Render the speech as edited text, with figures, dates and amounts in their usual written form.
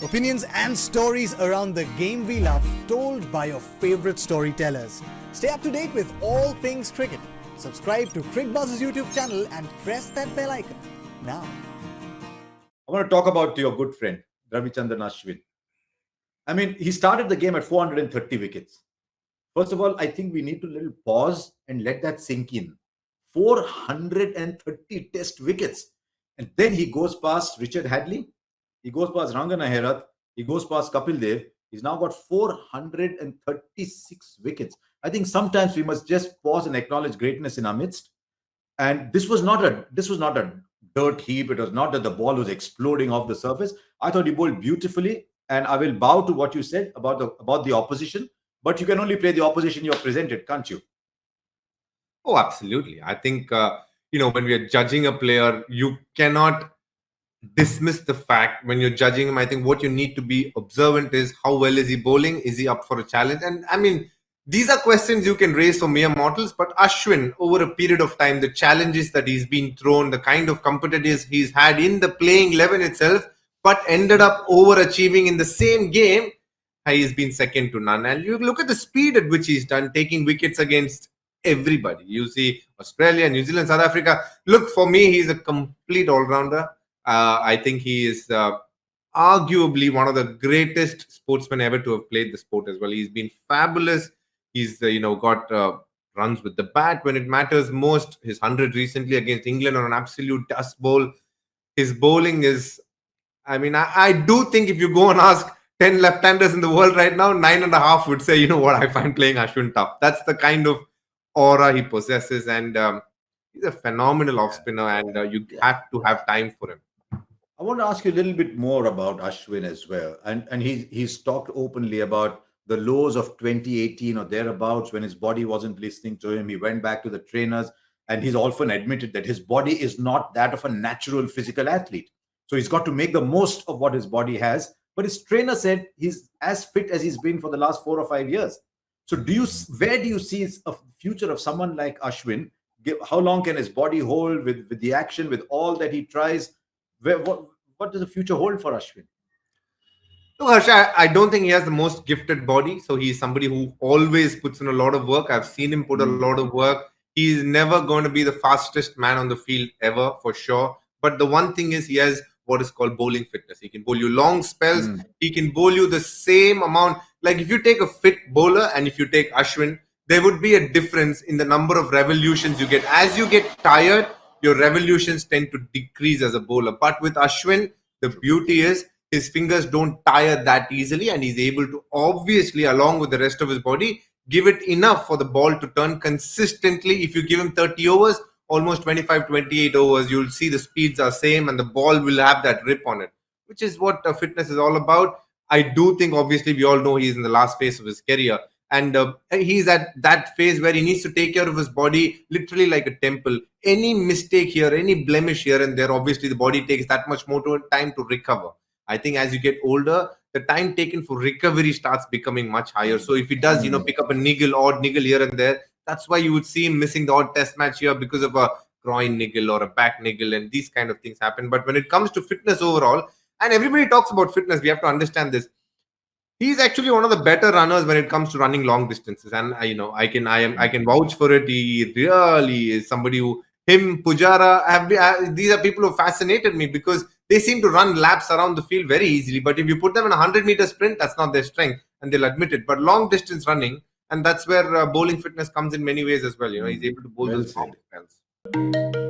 Opinions and stories around the game we love, told by your favorite storytellers. Stay up to date with all things cricket. Subscribe to Cricbuzz's YouTube channel and press that bell icon now. I want to talk about your good friend, Ravichandran Ashwin. I mean, he started the game at 430 wickets. First of all, I think we need to little pause and let that sink in. 430 test wickets. And then he goes past Richard Hadley. He goes past Rangana Herath. He goes past Kapil Dev. He's now got 436 wickets. I think sometimes we must just pause and acknowledge greatness in our midst. And this was not a dirt heap. It was not that the ball was exploding off the surface. I thought he bowled beautifully. And I will bow to what you said about the opposition. But you can only play the opposition you're presented, can't you? Oh, absolutely. I think, when we are judging a player, you cannot dismiss the fact when you're judging him. I think what you need to be observant is how well is he bowling? Is he up for a challenge? And I mean, these are questions you can raise for mere mortals. But Ashwin, over a period of time, the challenges that he's been thrown, the kind of competitors he's had in the playing 11 itself, but ended up overachieving in the same game, he's been second to none. And you look at the speed at which he's done, taking wickets against everybody. You see Australia, New Zealand, South Africa. Look, for me, he's a complete all-rounder. I think he is arguably one of the greatest sportsmen ever to have played the sport as well. He's been fabulous. He's got runs with the bat when it matters most. His 100 recently against England on an absolute dust bowl. His bowling is, I do think if you go and ask 10 left-handers in the world right now, 9.5 would say, you know what, I find playing Ashwin tough. That's the kind of aura he possesses, and he's a phenomenal off-spinner, and you have to have time for him. I want to ask you a little bit more about Ashwin as well. And he's talked openly about the lows of 2018 or thereabouts when his body wasn't listening to him. He went back to the trainers, and he's often admitted that his body is not that of a natural physical athlete. So he's got to make the most of what his body has. But his trainer said he's as fit as he's been for the last 4 or 5 years. So where do you see a future of someone like Ashwin? How long can his body hold with the action, with all that he tries? What does the future hold for Ashwin? Look, Harsha, I don't think he has the most gifted body. So he's somebody who always puts in a lot of work. I've seen him put a lot of work. He's never going to be the fastest man on the field ever, for sure. But the one thing is he has what is called bowling fitness. He can bowl you long spells. He can bowl you the same amount. Like if you take a fit bowler and if you take Ashwin, there would be a difference in the number of revolutions you get. As you get tired, your revolutions tend to decrease as a bowler. But with Ashwin, the beauty is his fingers don't tire that easily, and he's able to obviously, along with the rest of his body, give it enough for the ball to turn consistently. If you give him 30 overs, almost 25, 28 overs, you'll see the speeds are same and the ball will have that rip on it, which is what fitness is all about. I do think, obviously, we all know he's in the last phase of his career. And he's at that phase where he needs to take care of his body literally like a temple. Any mistake here, any blemish here and there, obviously the body takes that much more time to recover. I think as you get older, the time taken for recovery starts becoming much higher. So if he does, pick up a odd niggle here and there, that's why you would see him missing the odd test match here because of a groin niggle or a back niggle, and these kind of things happen. But when it comes to fitness overall, and everybody talks about fitness, we have to understand this. He's actually one of the better runners when it comes to running long distances, and I can vouch for it. He really is somebody who Pujara these are people who fascinated me because they seem to run laps around the field very easily. But if you put them in a 100-meter sprint, that's not their strength, and they'll admit it. But long distance running, and that's where bowling fitness comes in many ways as well. He's able to bowl those long spells.